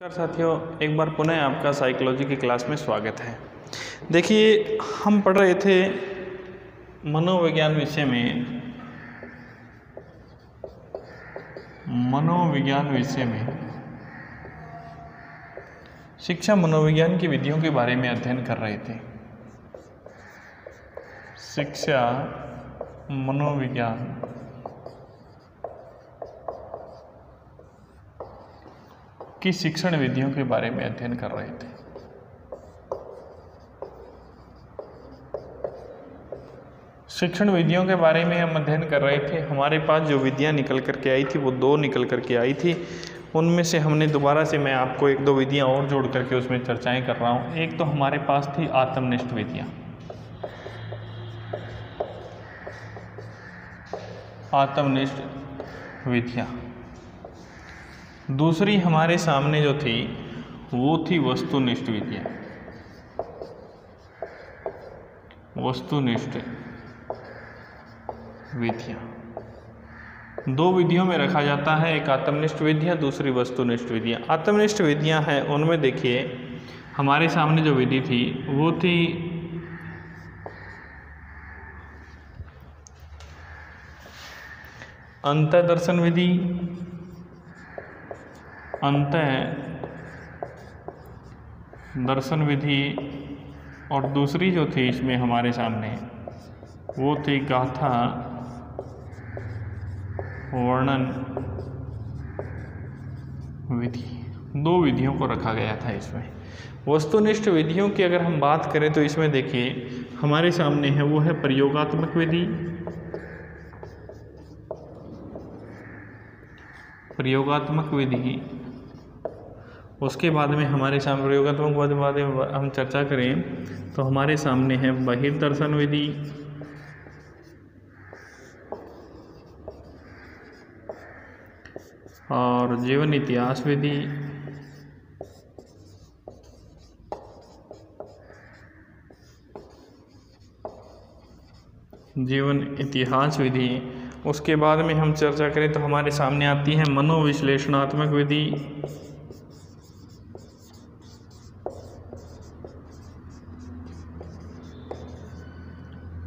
नमस्कार साथियों, एक बार पुनः आपका साइकोलॉजी की क्लास में स्वागत है। देखिए, हम पढ़ रहे थे मनोविज्ञान विषय में शिक्षा मनोविज्ञान की विधियों के बारे में अध्ययन कर रहे थे। शिक्षा मनोविज्ञान की शिक्षण विधियों के बारे में अध्ययन कर रहे थे। शिक्षण विधियों के बारे में हम अध्ययन कर रहे थे। हमारे पास जो विधियां निकल करके आई थी वो दो निकल करके आई थी। उनमें से हमने दोबारा से मैं आपको एक दो विधियां और जोड़ करके उसमें चर्चाएं कर रहा हूं। एक तो हमारे पास थी आत्मनिष्ठ विधियां। दूसरी हमारे सामने जो थी वो थी वस्तुनिष्ठ विधियां। दो विधियों में रखा जाता है, एक आत्मनिष्ठ विधियां, दूसरी वस्तुनिष्ठ विधियां। आत्मनिष्ठ विधियां हैं, उनमें देखिए हमारे सामने जो विधि थी वो थी अंतःदर्शन विधि। दर्शन विधि। और दूसरी जो थी इसमें हमारे सामने वो थी गाथा वर्णन विधि। दो विधियों को रखा गया था इसमें। वस्तुनिष्ठ विधियों की अगर हम बात करें तो इसमें देखिए हमारे सामने है वो है प्रयोगात्मक विधि। उसके बाद में हमारे सामने प्रयोगात्मक विधि बाद में हम चर्चा करें तो हमारे सामने है बहिर्दर्शन विधि। और जीवन इतिहास विधि। उसके बाद में हम चर्चा करें तो हमारे सामने आती है मनोविश्लेषणात्मक विधि।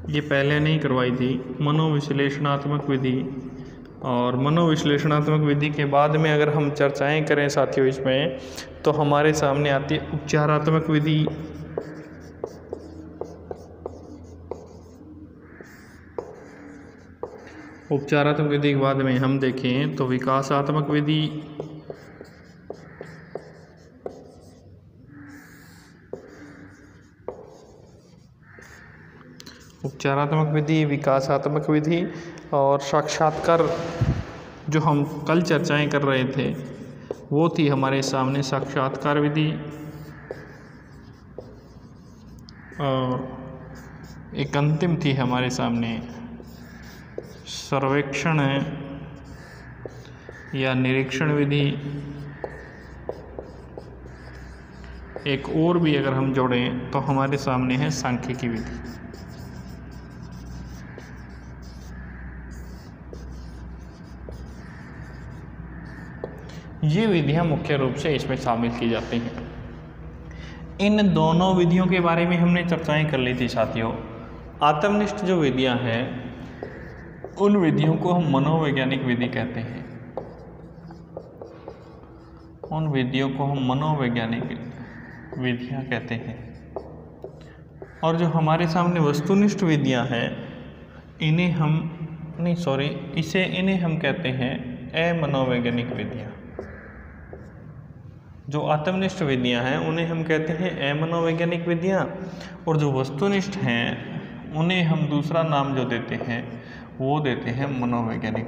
ये पहले नहीं करवाई थी, मनोविश्लेषणात्मक विधि। और मनोविश्लेषणात्मक विधि के बाद में अगर हम चर्चाएं करें साथियों इसमें तो हमारे सामने आती है उपचारात्मक विधि। उपचारात्मक विधि के बाद में हम देखें तो विकासात्मक विधि। उपचारात्मक विधि, विकासात्मक विधि और साक्षात्कार जो हम कल चर्चाएं कर रहे थे वो थी हमारे सामने साक्षात्कार विधि। और एक अंतिम थी हमारे सामने सर्वेक्षण या निरीक्षण विधि। एक और भी अगर हम जोड़ें तो हमारे सामने है सांख्यिकी विधि। ये विधियां मुख्य रूप से इसमें शामिल की जाती हैं। इन दोनों विधियों के बारे में हमने चर्चाएं कर ली थी साथियों। आत्मनिष्ठ जो विधियां हैं उन विधियों को हम मनोवैज्ञानिक विधि कहते हैं। उन विधियों को हम मनोवैज्ञानिक विधियां कहते हैं। और जो हमारे सामने वस्तुनिष्ठ विधियां हैं इन्हें हम कहते हैं अमनोवैज्ञानिक विधियां। जो आत्मनिष्ठ विधियां हैं उन्हें हम कहते हैं अमनोवैज्ञानिक विधियां। और जो वस्तुनिष्ठ हैं उन्हें हम दूसरा नाम जो देते हैं वो देते हैं मनोवैज्ञानिक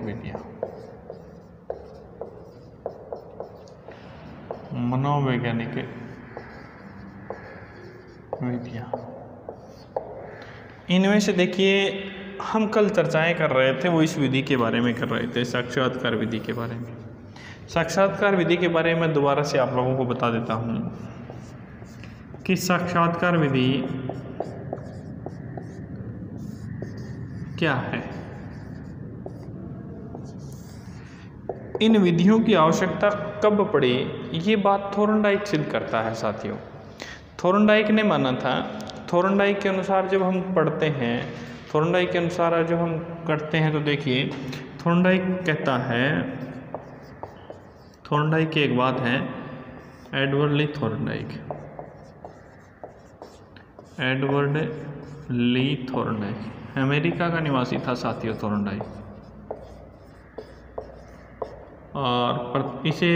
विधियां। इनमें से देखिए हम कल चर्चाएं कर रहे थे वो इस विधि के बारे में कर रहे थे, साक्षात्कार विधि के बारे में। साक्षात्कार विधि के बारे में दोबारा से आप लोगों को बता देता हूं कि साक्षात्कार विधि क्या है। इन विधियों की आवश्यकता कब पड़ी, ये बात थोर्नडाइक सिद्ध करता है साथियों। थोर्नडाइक ने माना था, थोर्नडाइक के अनुसार जब हम पढ़ते हैं, थोर्नडाइक के अनुसार जब हम करते हैं तो देखिए थोर्नडाइक कहता है, थोर्नडाइक की एक बात है, एडवर्ड ली थोर्नडाइक, एडवर्ड ली थोर्नडाइक अमेरिका का निवासी था साथियों थोर्नडाइक, और इसे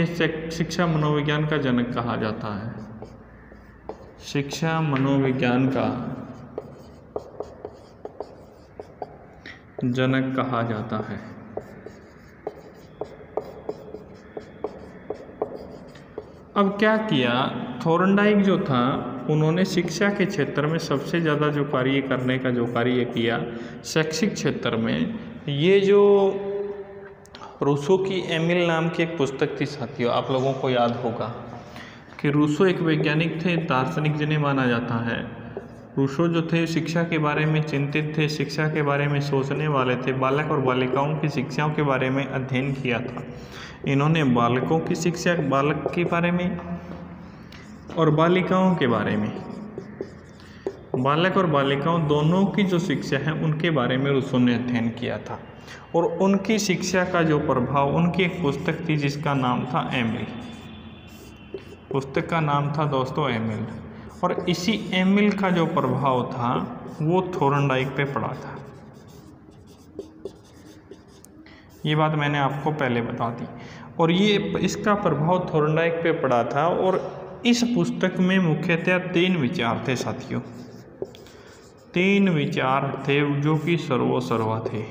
शिक्षा मनोविज्ञान का जनक कहा जाता है, शिक्षा मनोविज्ञान का जनक कहा जाता है। अब क्या किया थोर्नडाइक जो था, उन्होंने शिक्षा के क्षेत्र में सबसे ज़्यादा जो कार्य करने का जो कार्य किया शैक्षिक क्षेत्र में, ये जो रूसो की एमिल नाम की एक पुस्तक थी साथियों, आप लोगों को याद होगा कि रूसो एक वैज्ञानिक थे, दार्शनिक जिन्हें माना जाता है। रूसो जो थे शिक्षा के बारे में चिंतित थे, शिक्षा के बारे में सोचने वाले थे, बालक और बालिकाओं की शिक्षाओं के बारे में अध्ययन किया था। इन्होंने बालकों की शिक्षा, बालक के बारे में और बालिकाओं के बारे में, बालक और बालिकाओं दोनों की जो शिक्षा है उनके बारे में रूसो ने अध्ययन किया था, और उनकी शिक्षा का जो प्रभाव, उनकी एक पुस्तक थी जिसका नाम था एमिल, पुस्तक का नाम था दोस्तों एमिल, और इसी एमिल का जो प्रभाव था वो थोर्नडाइक पे पड़ा था। ये बात मैंने आपको पहले बता दी, और ये इसका प्रभाव थोर्नडाइक पे पड़ा था। और इस पुस्तक में मुख्यतः 3 विचार थे साथियों, 3 विचार थे जो कि सर्वोसर्वा थे।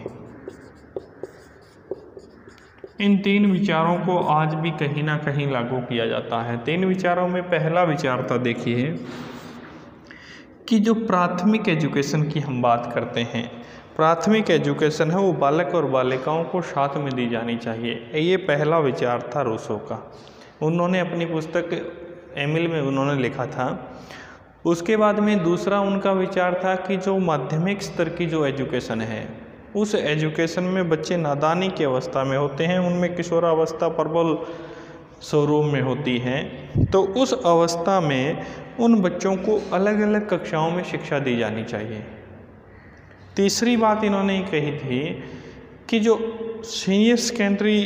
इन 3 विचारों को आज भी कहीं ना कहीं लागू किया जाता है। 3 विचारों में पहला विचार था, देखिए कि जो प्राथमिक एजुकेशन की हम बात करते हैं, प्राथमिक एजुकेशन है वो बालक और बालिकाओं को साथ में दी जानी चाहिए। ये पहला विचार था रूसो का, उन्होंने अपनी पुस्तक एमिल में उन्होंने लिखा था। उसके बाद में दूसरा उनका विचार था कि जो माध्यमिक स्तर की जो एजुकेशन है, उस एजुकेशन में बच्चे नादानी की अवस्था में होते हैं, उनमें किशोरावस्था प्रबल स्वरूप में होती है, तो उस अवस्था में उन बच्चों को अलग अलग कक्षाओं में शिक्षा दी जानी चाहिए। तीसरी बात इन्होंने कही थी कि जो सीनियर सेकेंडरी,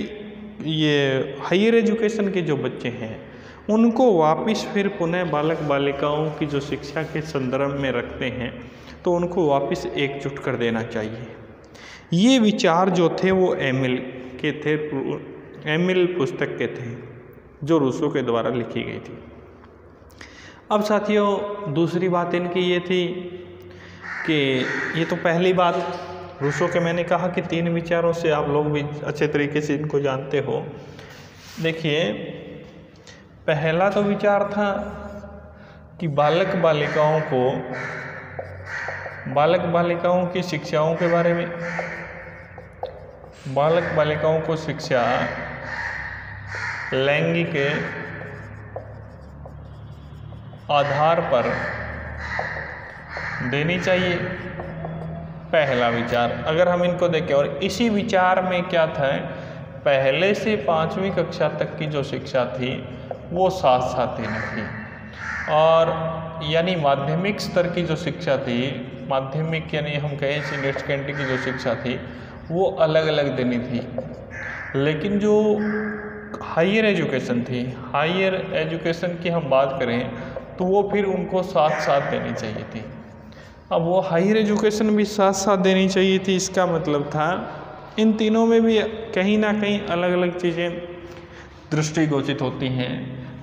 ये हायर एजुकेशन के जो बच्चे हैं, उनको वापस फिर पुनः बालक बालिकाओं की जो शिक्षा के संदर्भ में रखते हैं, तो उनको वापस एकजुट कर देना चाहिए। ये विचार जो थे वो एमिल के थे, एमिल पुस्तक के थे जो रूसो के द्वारा लिखी गई थी। अब साथियों दूसरी बात इनकी ये थी कि ये तो पहली बात रूसो के, मैंने कहा कि 3 विचारों से आप लोग भी अच्छे तरीके से इनको जानते हो। देखिए पहला तो विचार था कि बालक बालिकाओं की शिक्षाओं के बारे में, बालक बालिकाओं को शिक्षा लैंगिक आधार पर देनी चाहिए, पहला विचार। अगर हम इनको देखें, और इसी विचार में क्या था, पहले से 5वीं कक्षा तक की जो शिक्षा थी वो साथ साथ देनी थी, और यानी माध्यमिक स्तर की जो शिक्षा थी, माध्यमिक यानी हम कहें सीनियर सेकेंडरी की जो शिक्षा थी वो अलग अलग देनी थी। लेकिन जो हायर एजुकेशन थी, हायर एजुकेशन की हम बात करें तो वो फिर उनको साथ साथ देनी चाहिए थी। अब वो हायर एजुकेशन भी साथ साथ देनी चाहिए थी, इसका मतलब था इन तीनों में भी कहीं ना कहीं अलग अलग चीज़ें दृष्टिगोचरित होती हैं।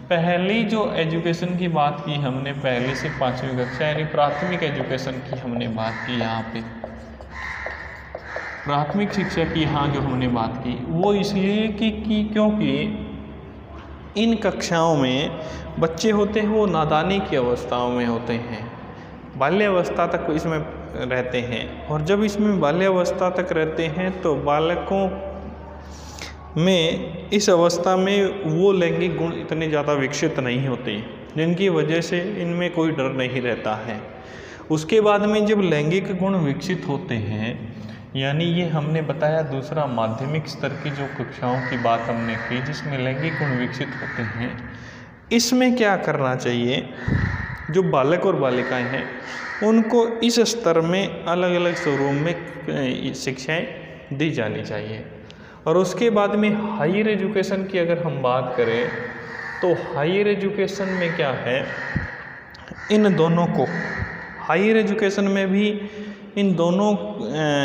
पहली जो एजुकेशन की बात की हमने, पहली से 5वीं कक्षा यानी प्राथमिक एजुकेशन की हमने बात की, यहाँ पे प्राथमिक शिक्षा की यहाँ जो हमने बात की वो इसलिए कि क्योंकि इन कक्षाओं में बच्चे होते हैं वो नादानी की अवस्थाओं में होते हैं, बाल्यावस्था तक इसमें रहते हैं, और जब इसमें बाल्यावस्था तक रहते हैं तो बालकों में इस अवस्था में वो लैंगिक गुण इतने ज़्यादा विकसित नहीं होते, जिनकी वजह से इनमें कोई डर नहीं रहता है। उसके बाद में जब लैंगिक गुण विकसित होते हैं, यानी ये हमने बताया दूसरा माध्यमिक स्तर की जो कक्षाओं की बात हमने की जिसमें लैंगिक गुण विकसित होते हैं। इसमें क्या करना चाहिए, जो बालक और बालिकाएं हैं उनको इस स्तर में अलग अलग स्वरूप में शिक्षाएं दी जानी चाहिए। और उसके बाद में हायर एजुकेशन की अगर हम बात करें तो हायर एजुकेशन में क्या है, इन दोनों को हायर एजुकेशन में भी इन दोनों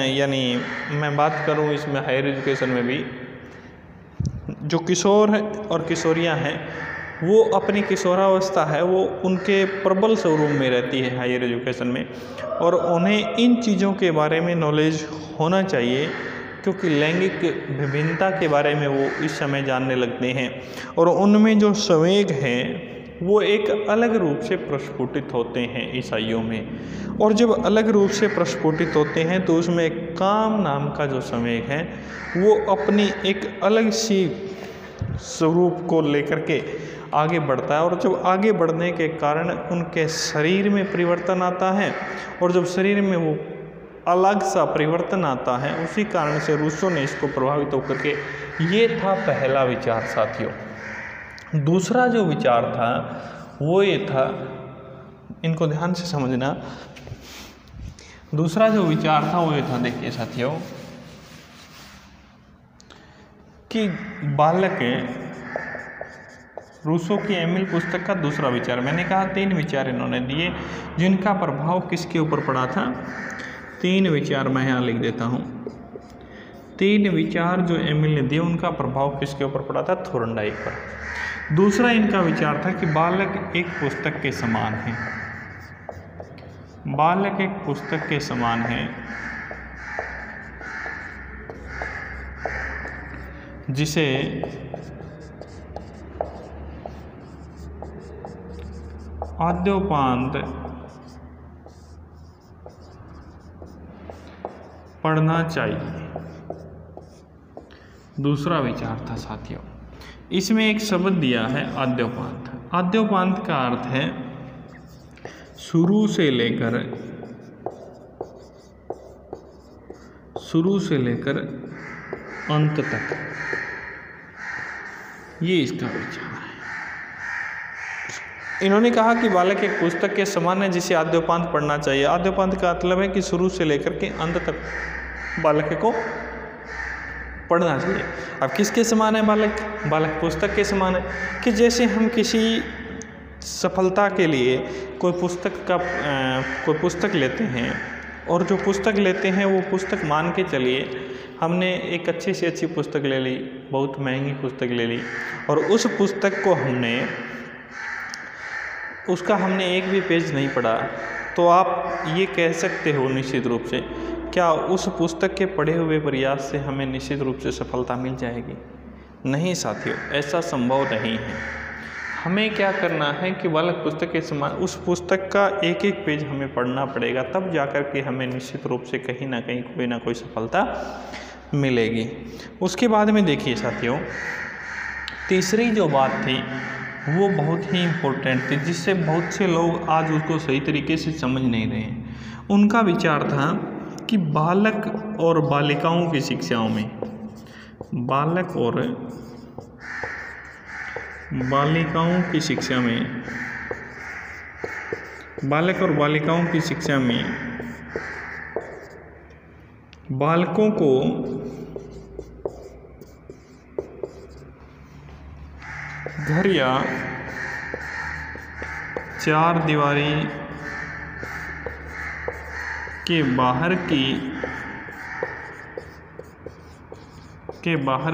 यानी मैं बात करूं इसमें हायर एजुकेशन में भी जो किशोर और किशोरियां हैं वो अपनी किशोरावस्था है वो उनके प्रबल स्वरूप में रहती है हायर एजुकेशन में, और उन्हें इन चीज़ों के बारे में नॉलेज होना चाहिए क्योंकि लैंगिक विभिन्नता के बारे में वो इस समय जानने लगते हैं और उनमें जो संवेग हैं वो एक अलग रूप से प्रस्फुटित होते हैं ईसाइयों में। और जब अलग रूप से प्रस्फुटित होते हैं तो उसमें काम नाम का जो संवेग है वो अपनी एक अलग सी स्वरूप को लेकर के आगे बढ़ता है, और जब आगे बढ़ने के कारण उनके शरीर में परिवर्तन आता है, और जब शरीर में वो अलग सा परिवर्तन आता है उसी कारण से रूसो ने इसको प्रभावित होकर के, ये था पहला विचार साथियों। दूसरा जो विचार था वो ये था, इनको ध्यान से समझना, दूसरा जो विचार था वो ये था, देखिए साथियों कि बालक, रूसो की एमिल पुस्तक का दूसरा विचार, मैंने कहा 3 विचार इन्होंने दिए जिनका प्रभाव किसके ऊपर पड़ा था, 3 विचार मैं यहाँ लिख देता हूँ। 3 विचार जो एमिल ने दिए उनका प्रभाव किसके ऊपर पड़ा था, थोर्नडाइक पर। दूसरा इनका विचार था कि बालक एक पुस्तक के समान है, बालक एक पुस्तक के समान है जिसे आद्योपांत पढ़ना चाहिए। दूसरा विचार था साथियों, इसमें एक शब्द दिया है आद्योपांत। आद्योपांत का अर्थ है शुरू से लेकर अंत तक, ये इसका विचार है। इन्होंने कहा कि बालक एक पुस्तक के समान है जिसे आद्योपांत पढ़ना चाहिए। आद्योपांत का मतलब है कि शुरू से लेकर के अंत तक बालक को पढ़ना चाहिए। अब किसके समान है बालक, बालक पुस्तक के समान है कि जैसे हम किसी सफलता के लिए कोई पुस्तक लेते हैं, और जो पुस्तक लेते हैं वो पुस्तक मान के चलिए हमने एक अच्छी से अच्छी पुस्तक ले ली, बहुत महंगी पुस्तक ले ली, और उस पुस्तक को उसका हमने एक भी पेज नहीं पढ़ा, तो आप ये कह सकते हो निश्चित रूप से, क्या उस पुस्तक के पढ़े हुए प्रयास से हमें निश्चित रूप से सफलता मिल जाएगी? नहीं साथियों, ऐसा संभव नहीं है। हमें क्या करना है कि बालक पुस्तक के समान उस पुस्तक का एक एक पेज हमें पढ़ना पड़ेगा, तब जाकर के हमें निश्चित रूप से कहीं ना कहीं कोई ना कोई सफलता मिलेगी। उसके बाद में देखिए साथियों, तीसरी जो बात थी वो बहुत ही इम्पोर्टेंट थी, जिससे बहुत से लोग आज उसको सही तरीके से समझ नहीं रहे हैं। उनका विचार था कि बालक और बालिकाओं की शिक्षाओं में, बालक और बालिकाओं की शिक्षा में, बालक और बालिकाओं की शिक्षा में बालकों को घर या चार दीवारी के बाहर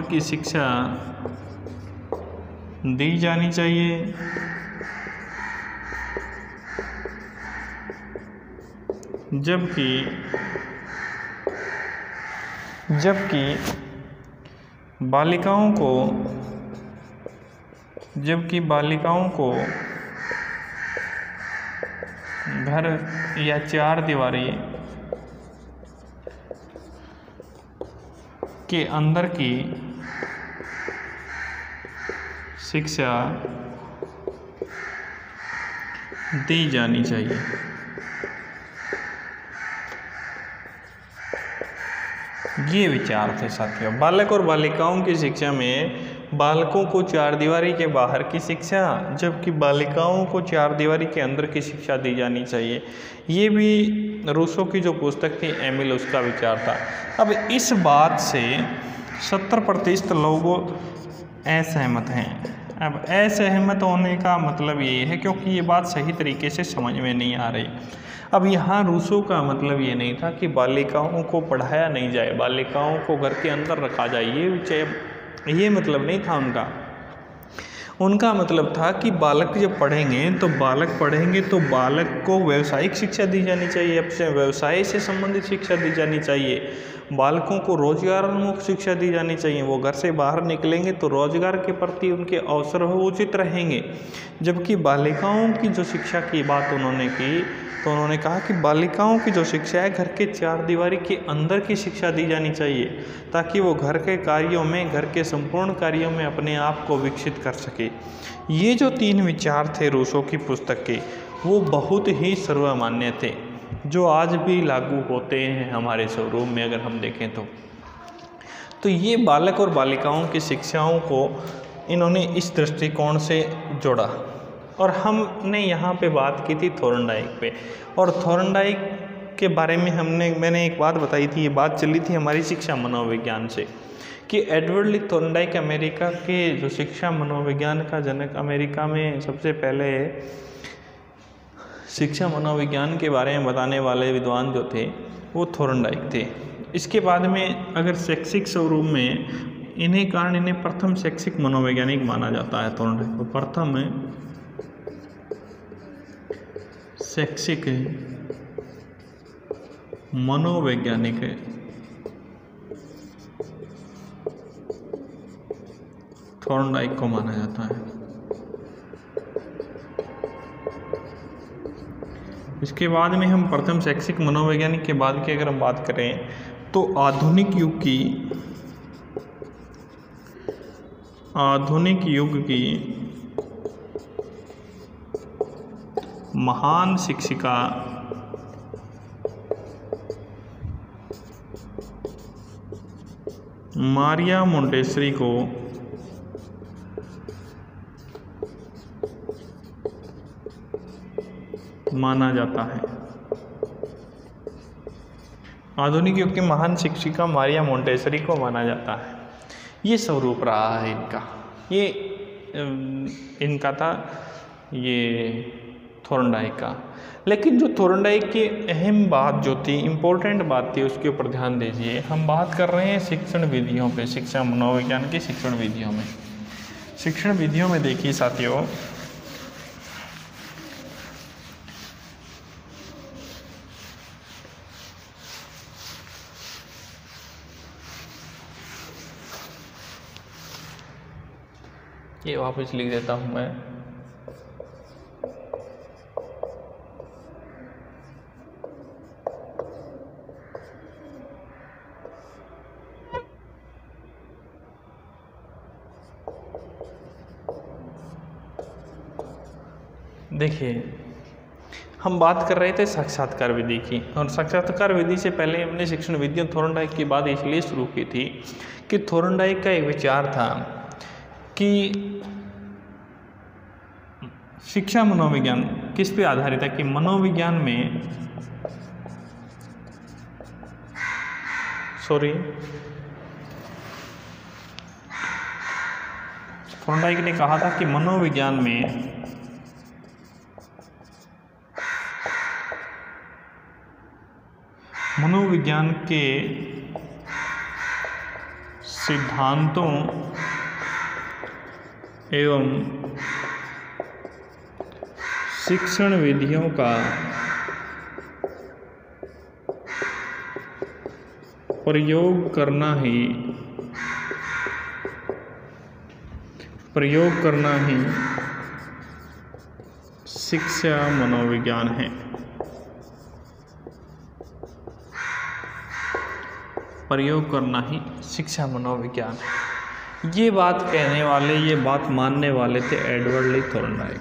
की शिक्षा दी जानी चाहिए, जबकि बालिकाओं को घर या चार दीवारी के अंदर की शिक्षा दी जानी चाहिए। ये विचार थे साथियों। बालक और बालिकाओं की शिक्षा में बालकों को चार दीवारी के बाहर की शिक्षा, जबकि बालिकाओं को चार दीवारी के अंदर की शिक्षा दी जानी चाहिए। ये भी रूसो की जो पुस्तक थी एमिल, उसका विचार था। अब इस बात से 70% लोगों असहमत हैं। अब असहमत होने का मतलब ये है क्योंकि ये बात सही तरीके से समझ में नहीं आ रही। अब यहाँ रूसो का मतलब ये नहीं था कि बालिकाओं को पढ़ाया नहीं जाए, बालिकाओं को घर के अंदर रखा जाए, ये मतलब नहीं था उनका। उनका मतलब था कि बालक जब पढ़ेंगे तो बालक को व्यावसायिक शिक्षा दी जानी चाहिए, अपने व्यवसाय से संबंधित शिक्षा दी जानी चाहिए, बालकों को रोजगारोन्मुख शिक्षा दी जानी चाहिए। वो घर से बाहर निकलेंगे तो रोजगार के प्रति उनके अवसर उचित रहेंगे। जबकि बालिकाओं की जो शिक्षा की बात उन्होंने की तो उन्होंने कहा कि बालिकाओं की जो शिक्षा है घर के चार दीवारी के अंदर की शिक्षा दी जानी चाहिए, ताकि वो घर के कार्यों में, घर के संपूर्ण कार्यों में अपने आप को विकसित कर सके। ये जो 3 विचार थे रूसो की पुस्तक के, वो बहुत ही सर्वमान्य थे, जो आज भी लागू होते हैं हमारे स्वरूप में अगर हम देखें तो ये बालक और बालिकाओं की शिक्षाओं को इन्होंने इस दृष्टिकोण से जोड़ा। और हमने यहाँ पे बात की थी थोर्नडाइक पे, और थोर्नडाइक के बारे में मैंने एक बात बताई थी, ये बात चली थी हमारी शिक्षा मनोविज्ञान से, कि एडवर्ड ली थोर्नडाइक अमेरिका के जो शिक्षा मनोविज्ञान का जनक, अमेरिका में सबसे पहले शिक्षा मनोविज्ञान के बारे में बताने वाले विद्वान जो थे वो थोर्नडाइक थे। इसके बाद में अगर शैक्षिक स्वरूप में इन्हें प्रथम शैक्षिक मनोवैज्ञानिक माना जाता है। थोर्नडाइक को प्रथम शैक्षिक मनोवैज्ञानिक थोर्नडाइक को माना जाता है। इसके बाद में हम प्रथम शैक्षिक मनोवैज्ञानिक के बाद की अगर हम बात करें तो आधुनिक युग की महान शिक्षिका मारिया मोंटेसरी को माना जाता है। आधुनिक युग की महान शिक्षिका मारिया मोंटेसरी को माना जाता है। ये स्वरूप रहा है इनका था ये थोर्नडाइक का। लेकिन जो थोर्नडाइक की अहम बात जो थी, इम्पोर्टेंट बात थी, उसके ऊपर ध्यान दीजिए। हम बात कर रहे हैं शिक्षण विधियों पे, शिक्षा मनोविज्ञान की शिक्षण विधियों में। शिक्षण विधियों में देखिए साथियों, ये वापस लिख देता हूँ मैं। देखिए, हम बात कर रहे थे साक्षात्कार विधि की, और साक्षात्कार विधि से पहले हमने शिक्षण विधियों थोर्नडाइक की बात इसलिए शुरू की थी कि थोर्नडाइक का एक विचार था कि शिक्षा मनोविज्ञान किस पे आधारित है, कि मनोविज्ञान में थोर्नडाइक ने कहा था कि मनोविज्ञान में मनोविज्ञान के सिद्धांतों एवं शिक्षण विधियों का प्रयोग करना ही शिक्षा मनोविज्ञान है। प्रयोग करना ही शिक्षा मनोविज्ञान है। ये बात कहने वाले, ये बात मानने वाले थे एडवर्ड ली थोर्नडाइक।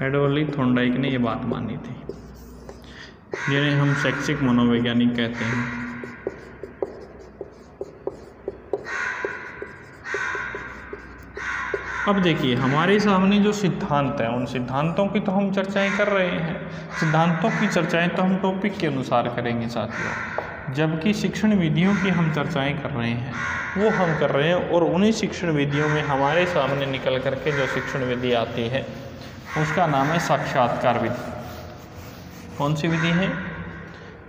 एडवर्ड ली थोर्नडाइक ने ये बात मानी थी। जिन्हें हम शैक्षिक मनोवैज्ञानिक कहते हैं। अब देखिए हमारे सामने जो सिद्धांत हैं उन सिद्धांतों की तो हम चर्चाएं कर रहे हैं। सिद्धांतों की चर्चाएं तो हम टॉपिक के अनुसार करेंगे साथियों, जबकि शिक्षण विधियों की हम चर्चाएं कर रहे हैं वो हम कर रहे हैं। और उन्हीं शिक्षण विधियों में हमारे सामने निकल करके जो शिक्षण विधि आती है उसका नाम है साक्षात्कार विधि। कौन सी विधि है?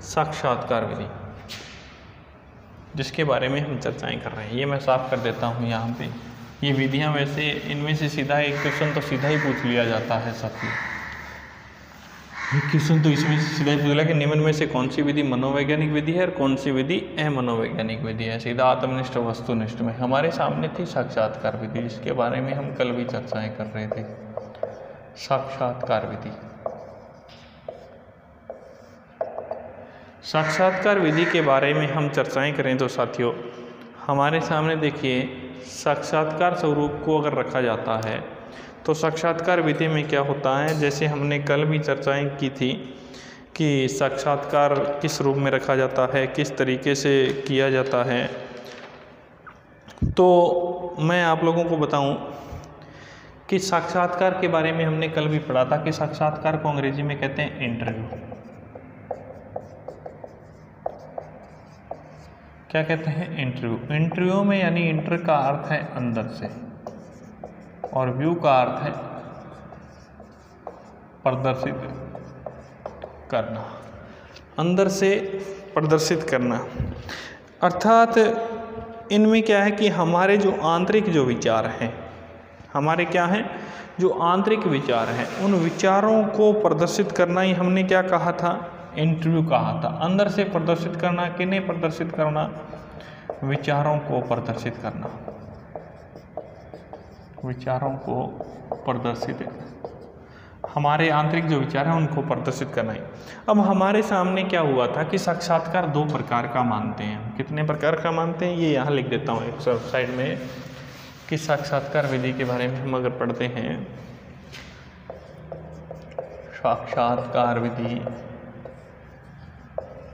साक्षात्कार विधि, जिसके बारे में हम चर्चाएं कर रहे हैं। ये मैं साफ कर देता हूँ यहाँ पे। ये विधियाँ वैसे इनमें से सीधा एक क्वेश्चन तो सीधा ही पूछ लिया जाता है साथियों। एक क्वेश्चन तो इसमें से सीधा ही पूछ लिया कि निम्न में से कौन सी विधि मनोवैज्ञानिक विधि है और कौन सी विधि अमनोवैज्ञानिक विधि है। सीधा आत्मनिष्ठ वस्तुनिष्ठ में हमारे सामने थी साक्षात्कार विधि, जिसके बारे में हम कल भी चर्चाएं कर रहे थे। साक्षात्कार विधि, साक्षात्कार विधि के बारे में हम चर्चाएं करें तो साथियों हमारे सामने देखिए साक्षात्कार स्वरूप को अगर रखा जाता है तो साक्षात्कार विधि में क्या होता है, जैसे हमने कल भी चर्चाएं की थी कि साक्षात्कार किस रूप में रखा जाता है, किस तरीके से किया जाता है। तो मैं आप लोगों को बताऊं कि साक्षात्कार के बारे में हमने कल भी पढ़ा था कि साक्षात्कार को अंग्रेजी में कहते हैं इंटरव्यू। क्या कहते हैं? इंटरव्यू। इंटरव्यू में यानी इंटर का अर्थ है अंदर से और व्यू का अर्थ है प्रदर्शित करना, अंदर से प्रदर्शित करना। अर्थात इनमें क्या है कि हमारे जो आंतरिक जो विचार हैं, हमारे क्या हैं जो आंतरिक विचार हैं, उन विचारों को प्रदर्शित करना ही हमने क्या कहा था? इंटरव्यू कहा था। अंदर से प्रदर्शित करना, किन्हें प्रदर्शित करना? विचारों को प्रदर्शित करना, विचारों को प्रदर्शित, हमारे आंतरिक जो विचार हैं उनको प्रदर्शित करना है। अब हमारे सामने क्या हुआ था कि साक्षात्कार दो प्रकार का मानते हैं। कितने प्रकार का मानते हैं ये यहाँ लिख देता हूँ एक साइड में कि साक्षात्कार विधि के बारे में हम अगर पढ़ते हैं, साक्षात्कार विधि,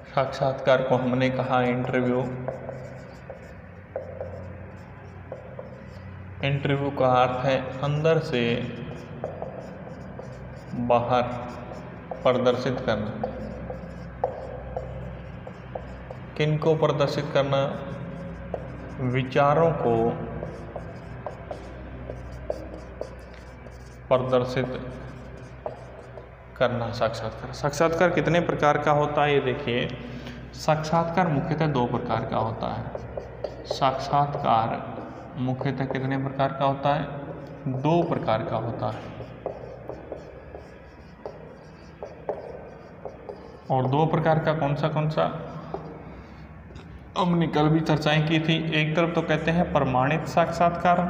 साक्षात्कार को हमने कहा इंटरव्यू। इंटरव्यू का अर्थ है अंदर से बाहर प्रदर्शित करना। किनको प्रदर्शित करना? विचारों को प्रदर्शित करना। साक्षात्कार, साक्षात्कार कितने प्रकार का होता है ये देखिए। साक्षात्कार मुख्यतः दो प्रकार का होता है। साक्षात्कार मुख्यतः कितने प्रकार का होता है? दो प्रकार का होता है। और दो प्रकार का कौन सा? हमने कल भी चर्चाएं की थी। एक तरफ तो कहते हैं प्रमाणित साक्षात्कार,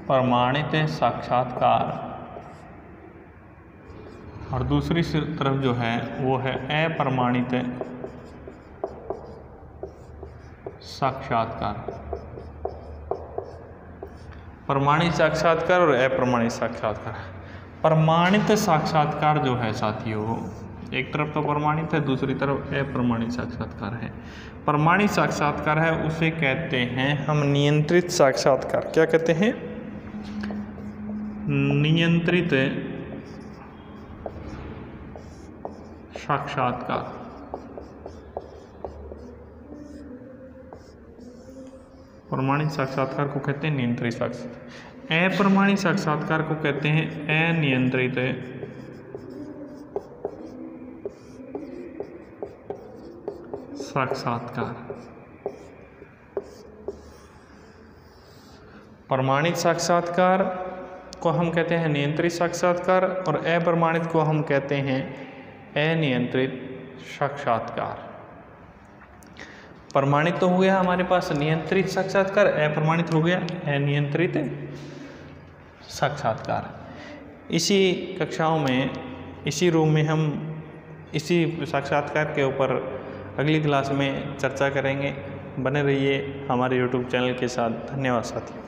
प्रमाणित साक्षात्कार, और दूसरी तरफ जो है वो है अप्रमाणित साक्षात्कार। प्रमाणित साक्षात्कार और अप्रमाणित साक्षात्कार। प्रमाणित साक्षात्कार जो है साथियों, एक तरफ तो प्रमाणित है, दूसरी तरफ अप्रमाणित साक्षात्कार है। प्रमाणित साक्षात्कार है उसे कहते हैं हम नियंत्रित साक्षात्कार। क्या कहते हैं? नियंत्रित साक्षात्कार। प्रमाणित साक्षात्कार को कहते हैं नियंत्रित साक्षात्कार। अप्रमाणित साक्षात्कार को कहते हैं अनियंत्रित साक्षात्कार। प्रमाणित साक्षात्कार को हम कहते हैं नियंत्रित साक्षात्कार और अप्रमाणित को हम कहते हैं अनियंत्रित साक्षात्कार। प्रमाणित तो हो गया हमारे पास नियंत्रित साक्षात्कार, अप्रमाणित हो गया अनियंत्रित साक्षात्कार। इसी कक्षाओं में, इसी रूम में हम इसी साक्षात्कार के ऊपर अगली क्लास में चर्चा करेंगे। बने रहिए हमारे YouTube चैनल के साथ। धन्यवाद साथियों।